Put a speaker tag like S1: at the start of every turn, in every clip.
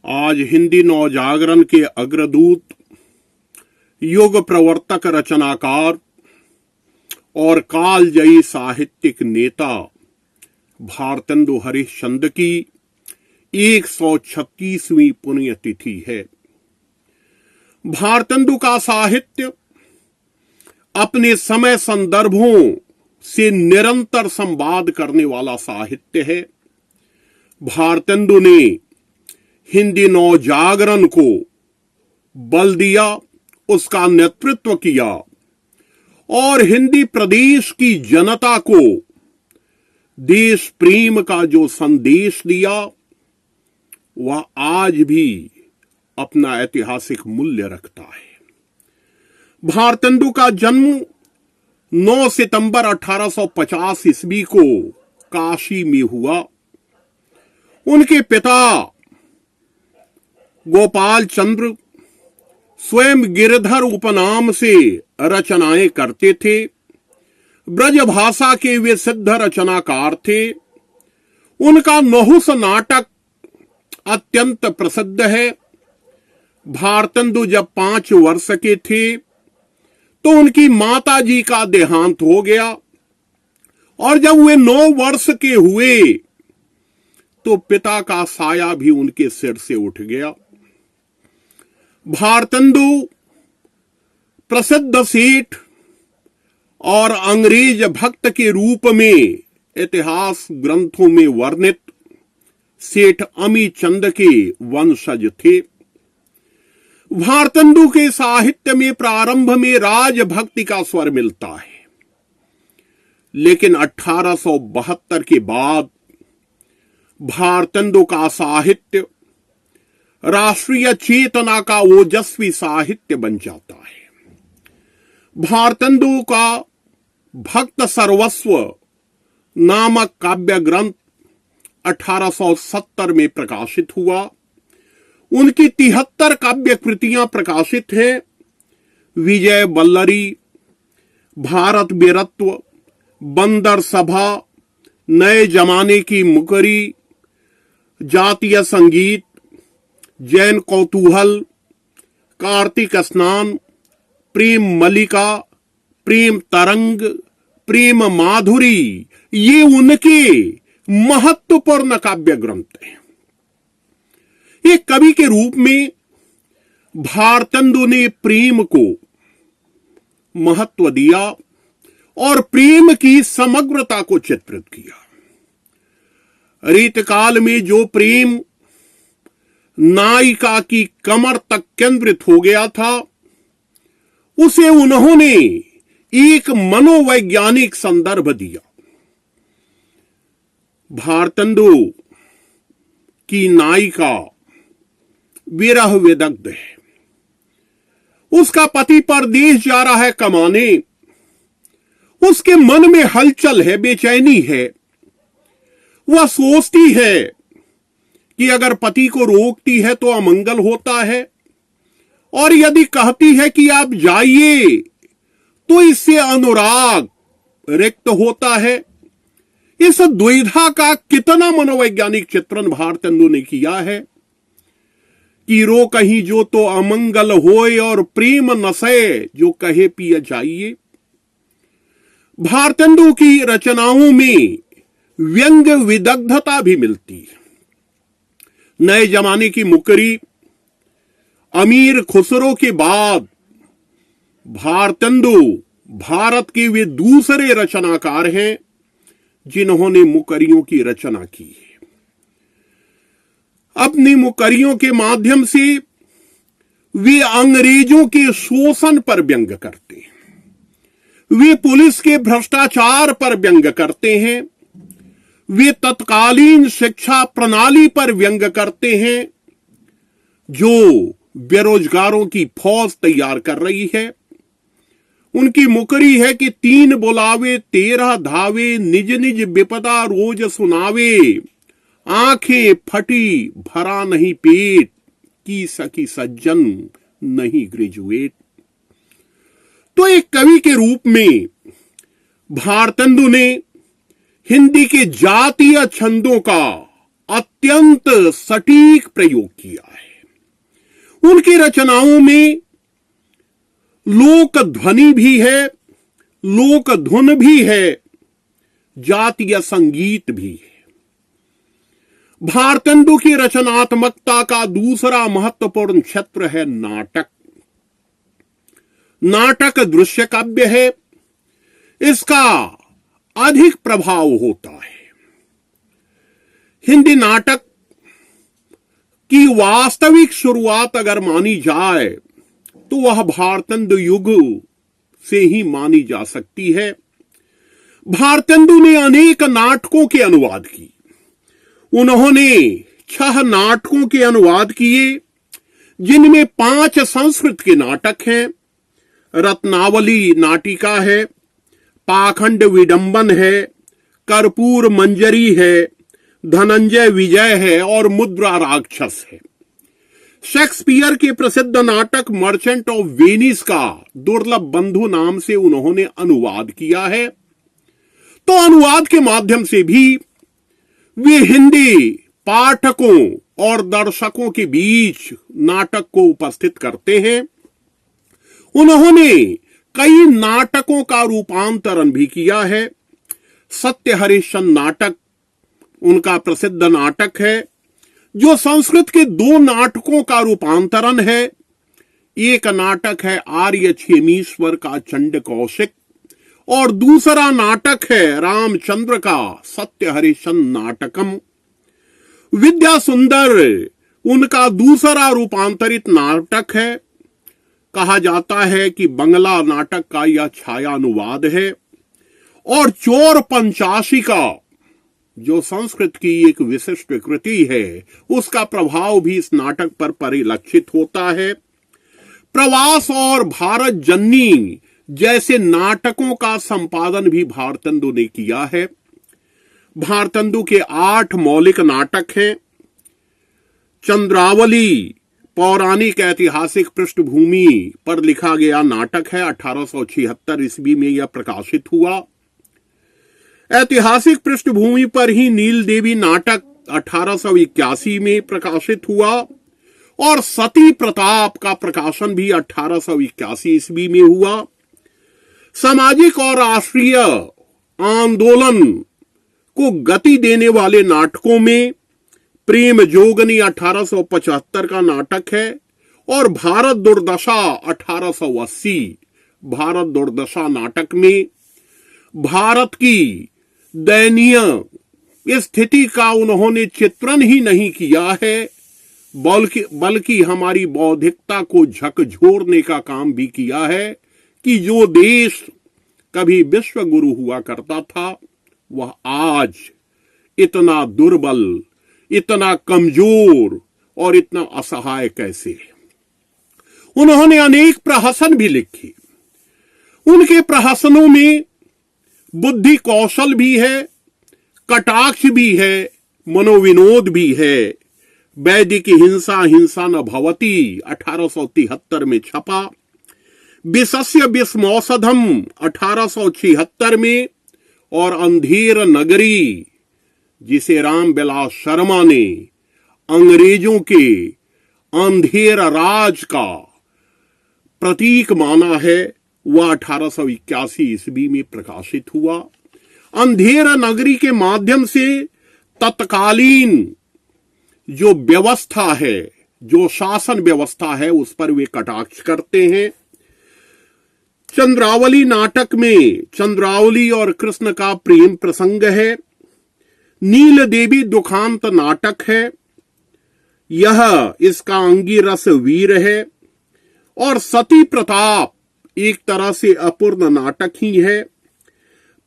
S1: आज हिंदी नवजागरण के अग्रदूत, युग प्रवर्तक, रचनाकार और कालजयी साहित्यिक नेता भारतेंदु हरिश्चंद्र की 136वीं पुण्यतिथि है। भारतेंदु का साहित्य अपने समय संदर्भों से निरंतर संवाद करने वाला साहित्य है। भारतेंदु ने हिंदी नवजागरण को बल दिया, उसका नेतृत्व किया और हिंदी प्रदेश की जनता को देश प्रेम का जो संदेश दिया वह आज भी अपना ऐतिहासिक मूल्य रखता है। भारतेंदु का जन्म 9 सितंबर 1850 ईस्वी को काशी में हुआ। उनके पिता गोपाल चंद्र स्वयं गिरधर उपनाम से रचनाएं करते थे। ब्रज भाषा के वे सिद्ध रचनाकार थे। उनका नहुस नाटक अत्यंत प्रसिद्ध है। भारतेंदु जब 5 वर्ष के थे तो उनकी माता जी का देहांत हो गया और जब वे 9 वर्ष के हुए तो पिता का साया भी उनके सिर से उठ गया। भारतेंदु प्रसिद्ध सेठ और अंग्रेज भक्त के रूप में इतिहास ग्रंथों में वर्णित सेठ अमी चंद के वंशज थे। भारतेंदु के साहित्य में प्रारंभ में राजभक्ति का स्वर मिलता है, लेकिन 1872 के बाद भारतेंदु का साहित्य राष्ट्रीय चेतना का ओजस्वी साहित्य बन जाता है। भारतेंदु का भक्त सर्वस्व नामक काव्य ग्रंथ 1870 में प्रकाशित हुआ। उनकी 73 काव्य कृतियां प्रकाशित हैं। विजय वल्लरी, भारत वीरत्व, बंदर सभा, नए जमाने की मुकरी, जातीय संगीत, जैन कौतूहल, कार्तिक स्नान, प्रेम मलिका, प्रेम तरंग, प्रेम माधुरी, ये उनके महत्वपूर्ण काव्य ग्रंथ हैं। एक कवि के रूप में भारतेंदु ने प्रेम को महत्व दिया और प्रेम की समग्रता को चित्रित किया। रीतकाल में जो प्रेम नायिका की कमर तक केंद्रित हो गया था, उसे उन्होंने एक मनोवैज्ञानिक संदर्भ दिया। भारतेंदु की नायिका विरह विदग्ध है। उसका पति परदेश जा रहा है कमाने। उसके मन में हलचल है, बेचैनी है। वह सोचती है कि अगर पति को रोकती है तो अमंगल होता है, और यदि कहती है कि आप जाइए तो इससे अनुराग रिक्त होता है। इस द्विधा का कितना मनोवैज्ञानिक चित्रण भारतेंदु ने किया है कि रो कहीं जो तो अमंगल होए और प्रेम नशे जो कहे पिए जाइए। भारतेंदु की रचनाओं में व्यंग विदग्धता भी मिलती है। नए जमाने की मुकरी, अमीर खुसरो के बाद भारतेंदु भारत के वे दूसरे रचनाकार हैं जिन्होंने मुकरियों की रचना की है। अपनी मुकरियों के माध्यम से वे अंग्रेजों के शोषण पर व्यंग करते हैं। वे पुलिस के भ्रष्टाचार पर व्यंग करते हैं। वे तत्कालीन शिक्षा प्रणाली पर व्यंग करते हैं जो बेरोजगारों की फौज तैयार कर रही है। उनकी मुकरी है कि 3 बुलावे 13 धावे, निज निज विपदा रोज सुनावे, आंखें फटी भरा नहीं पेट, की सकी सज्जन नहीं ग्रेजुएट। तो एक कवि के रूप में भारतेंदु ने हिंदी के जातीय छंदों का अत्यंत सटीक प्रयोग किया है। उनकी रचनाओं में लोक ध्वनि भी है, लोक धुन भी है, जातीय संगीत भी है। भारतेंदु की रचनात्मकता का दूसरा महत्वपूर्ण क्षेत्र है नाटक। नाटक दृश्य काव्य है, इसका अधिक प्रभाव होता है। हिंदी नाटक की वास्तविक शुरुआत अगर मानी जाए तो वह भारतेंदु युग से ही मानी जा सकती है। भारतेंदु ने अनेक नाटकों के अनुवाद किए। उन्होंने 6 नाटकों के अनुवाद किए, जिनमें 5 संस्कृत के नाटक हैं। रत्नावली नाटिका है, पाखंड विडंबन है, कर्पूर मंजरी है, धनंजय विजय है और मुद्रा राक्षस है। शेक्सपियर के प्रसिद्ध नाटक मर्चेंट ऑफ वेनिस का दुर्लभ बंधु नाम से उन्होंने अनुवाद किया है। तो अनुवाद के माध्यम से भी वे हिंदी पाठकों और दर्शकों के बीच नाटक को उपस्थित करते हैं। उन्होंने कई नाटकों का रूपांतरण भी किया है। सत्य हरिश्चंद्र नाटक उनका प्रसिद्ध नाटक है, जो संस्कृत के 2 नाटकों का रूपांतरण है। एक नाटक है आर्य क्षेमीश्वर का चंड कौशिक और दूसरा नाटक है रामचंद्र का सत्य हरिश्चंद्र नाटकम। विद्या सुंदर उनका दूसरा रूपांतरित नाटक है। कहा जाता है कि बंगला नाटक का यह छायानुवाद है। और चोर पंचाशी का, जो संस्कृत की एक विशिष्ट कृति है, उसका प्रभाव भी इस नाटक पर परिलक्षित होता है। प्रवास और भारत जननी जैसे नाटकों का संपादन भी भारतेंदु ने किया है। भारतेंदु के 8 मौलिक नाटक हैं। चंद्रावली पौराणिक ऐतिहासिक पृष्ठभूमि पर लिखा गया नाटक है। 1876 ईस्वी में यह प्रकाशित हुआ। ऐतिहासिक पृष्ठभूमि पर ही नील देवी नाटक 1881 में प्रकाशित हुआ और सती प्रताप का प्रकाशन भी 1881 ईस्वी में हुआ। सामाजिक और राष्ट्रीय आंदोलन को गति देने वाले नाटकों में प्रेम जोगनी 1875 का नाटक है और भारत दुर्दशा 1880। भारत दुर्दशा नाटक में भारत की दयनीय स्थिति का उन्होंने चित्रण ही नहीं किया है, बल्कि हमारी बौद्धिकता को झकझोरने का काम भी किया है कि जो देश कभी विश्व गुरु हुआ करता था, वह आज इतना दुर्बल, इतना कमजोर और इतना असहाय कैसे है। उन्होंने अनेक प्रहसन भी लिखे। उनके प्रहसनों में बुद्धि कौशल भी है, कटाक्ष भी है, मनोविनोद भी है। वैदिक हिंसा हिंसा न भवती 1873 में छपा। विषस्य विषमौषधम 1876 में और अंधेर नगरी, जिसे रामविलास शर्मा ने अंग्रेजों के अंधेर राज का प्रतीक माना है, वह 1881 ईस्वी में प्रकाशित हुआ। अंधेर नगरी के माध्यम से तत्कालीन जो व्यवस्था है, जो शासन व्यवस्था है, उस पर वे कटाक्ष करते हैं। चंद्रावली नाटक में चंद्रावली और कृष्ण का प्रेम प्रसंग है। नील देवी दुखांत नाटक है, यह इसका अंगिरस वीर है। और सती प्रताप एक तरह से अपूर्ण नाटक ही है।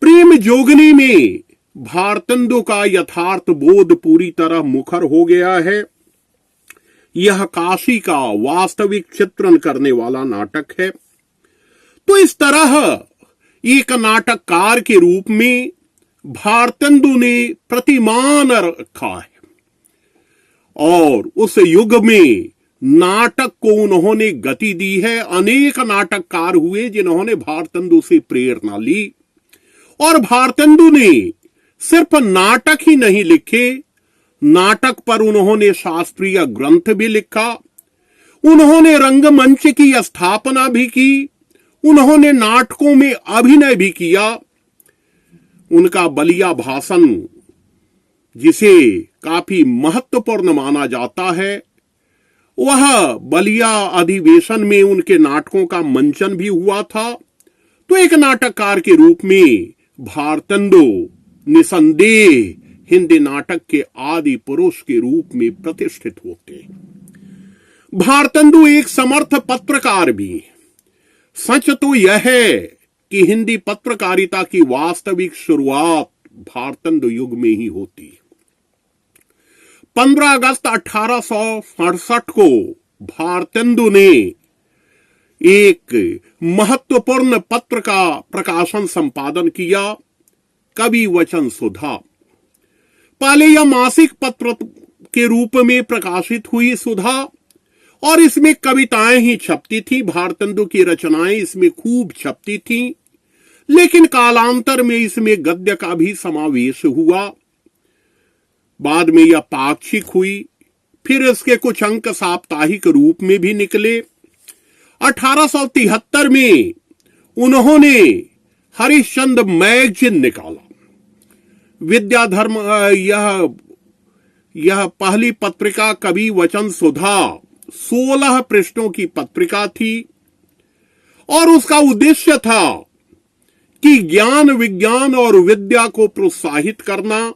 S1: प्रेम जोगनी में भारतेंदु का यथार्थ बोध पूरी तरह मुखर हो गया है। यह काशी का वास्तविक चित्रण करने वाला नाटक है। तो इस तरह एक नाटककार के रूप में भारतेंदु ने प्रतिमान रखा है और उस युग में नाटक को उन्होंने गति दी है। अनेक नाटककार हुए जिन्होंने भारतेंदु से प्रेरणा ली और भारतेंदु ने सिर्फ नाटक ही नहीं लिखे, नाटक पर उन्होंने शास्त्रीय ग्रंथ भी लिखा, उन्होंने रंगमंच की स्थापना भी की, उन्होंने नाटकों में अभिनय भी किया। उनका बलिया भाषण, जिसे काफी महत्वपूर्ण माना जाता है, वह बलिया अधिवेशन में उनके नाटकों का मंचन भी हुआ था। तो एक नाटककार के रूप में भारतेंदु निसंदेह हिंदी नाटक के आदि पुरुष के रूप में प्रतिष्ठित होते हैं। भारतेंदु एक समर्थ पत्रकार भी हैं। सच तो यह है कि हिंदी पत्रकारिता की वास्तविक शुरुआत भारतेंदु युग में ही होती है। 15 अगस्त 1867 को भारतेंदु ने एक महत्वपूर्ण पत्र का प्रकाशन संपादन किया, कवि वचन सुधा। पहले यह मासिक पत्र के रूप में प्रकाशित हुई सुधा, और इसमें कविताएं ही छपती थी। भारतेंदु की रचनाएं इसमें खूब छपती थी, लेकिन कालांतर में इसमें गद्य का भी समावेश हुआ। बाद में यह पाक्षिक हुई, फिर इसके कुछ अंक साप्ताहिक रूप में भी निकले। 1873 में उन्होंने हरिश्चंद्र मैगजीन निकाला। विद्याधर्म यह पहली पत्रिका कवि वचन सुधा 16 पृष्ठों की पत्रिका थी, और उसका उद्देश्य था कि ज्ञान, विज्ञान और विद्या को प्रोत्साहित करना,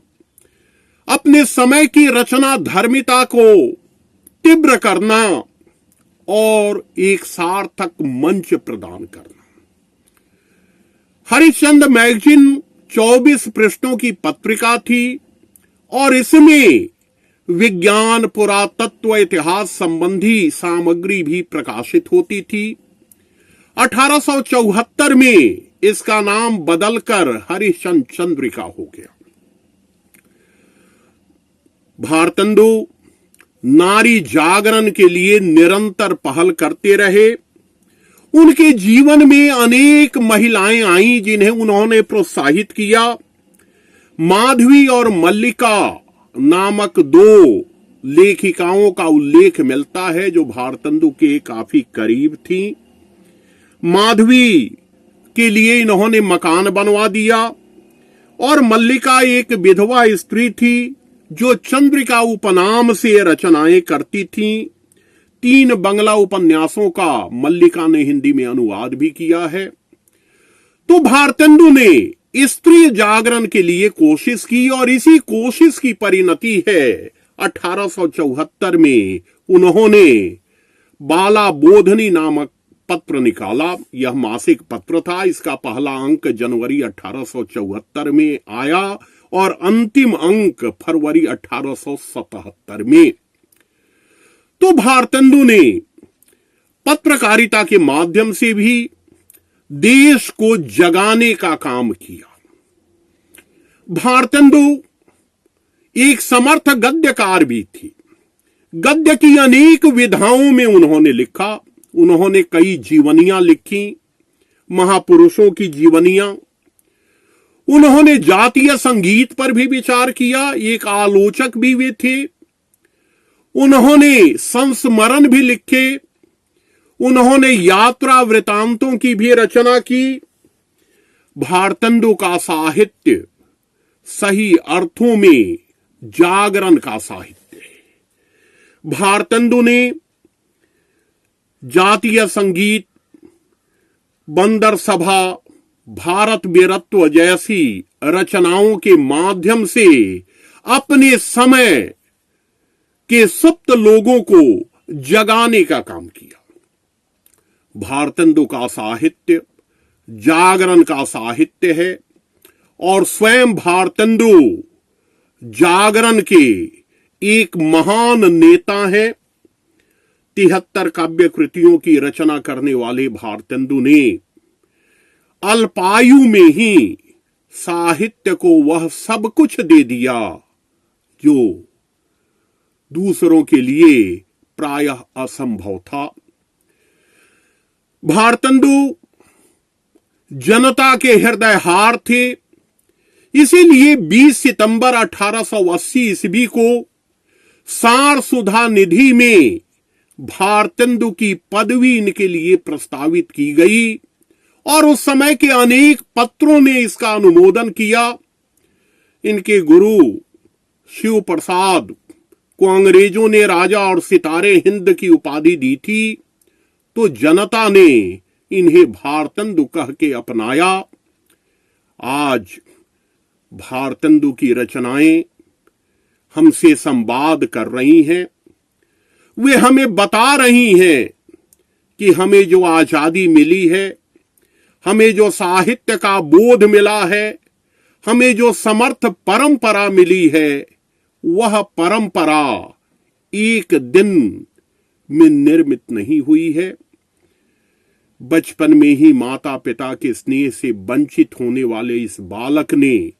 S1: अपने समय की रचना धर्मिता को तीव्र करना और एक सार्थक मंच प्रदान करना। हरिश्चंद्र मैगजीन 24 पृष्ठों की पत्रिका थी, और इसमें विज्ञान, पुरातत्व, इतिहास संबंधी सामग्री भी प्रकाशित होती थी। 1874 में इसका नाम बदलकर हरिश्चंद्र चंद्रिका हो गया। भारतेंदु नारी जागरण के लिए निरंतर पहल करते रहे। उनके जीवन में अनेक महिलाएं आईं जिन्हें उन्होंने प्रोत्साहित किया। माधवी और मल्लिका नामक 2 लेखिकाओं का उल्लेख मिलता है जो भारतेंदु के काफी करीब थी। माधवी के लिए इन्होंने मकान बनवा दिया, और मल्लिका एक विधवा स्त्री थी जो चंद्रिका उपनाम से रचनाएं करती थीं। 3 बंगला उपन्यासों का मल्लिका ने हिंदी में अनुवाद भी किया है। तो भारतेंदु ने स्त्री जागरण के लिए कोशिश की, और इसी कोशिश की परिणति है 1874 में उन्होंने बाला बोधनी नामक पत्र निकाला। यह मासिक पत्र था। इसका पहला अंक जनवरी 1874 में आया और अंतिम अंक फरवरी 1877 में। तो भारतेंदु ने पत्रकारिता के माध्यम से भी देश को जगाने का काम किया। भारतेंदु एक समर्थ गद्यकार भी थी। गद्य की अनेक विधाओं में उन्होंने लिखा। उन्होंने कई जीवनियां लिखी, महापुरुषों की जीवनियां। उन्होंने जातीय संगीत पर भी विचार किया, एक आलोचक भी वे थे। उन्होंने संस्मरण भी लिखे। उन्होंने यात्रा वृतांतों की भी रचना की। भारतेंदु का साहित्य सही अर्थों में जागरण का साहित्य है। भारतेंदु ने जातीय संगीत, बंदर सभा, भारत वीरत्व जैसी रचनाओं के माध्यम से अपने समय के सुप्त लोगों को जगाने का काम किया। भारतेंदु का साहित्य जागरण का साहित्य है, और स्वयं भारतेंदु जागरण के एक महान नेता हैं। 73 काव्य कृतियों की रचना करने वाले भारतेंदु ने अल्पायु में ही साहित्य को वह सब कुछ दे दिया जो दूसरों के लिए प्रायः असंभव था। भारतेंदु जनता के हृदयहार थे। इसीलिए 20 सितंबर 1880 ईस्वी को सार सुधा निधि में भारतेंदु की पदवी इनके लिए प्रस्तावित की गई और उस समय के अनेक पत्रों ने इसका अनुमोदन किया। इनके गुरु शिव प्रसाद को अंग्रेजों ने राजा और सितारे हिंद की उपाधि दी थी, तो जनता ने इन्हें भारतेंदु कह के अपनाया। आज भारतेंदु की रचनाएं हमसे संवाद कर रही हैं। वे हमें बता रही हैं कि हमें जो आजादी मिली है, हमें जो साहित्य का बोध मिला है, हमें जो समर्थ परंपरा मिली है, वह परंपरा एक दिन में निर्मित नहीं हुई है। बचपन में ही माता पिता के स्नेह से वंचित होने वाले इस बालक ने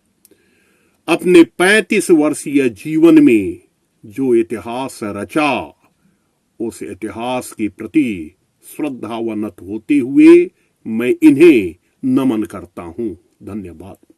S1: अपने 35 वर्षीय जीवन में जो इतिहास रचा, उस इतिहास के प्रति श्रद्धावनत होते हुए मैं इन्हें नमन करता हूं। धन्यवाद।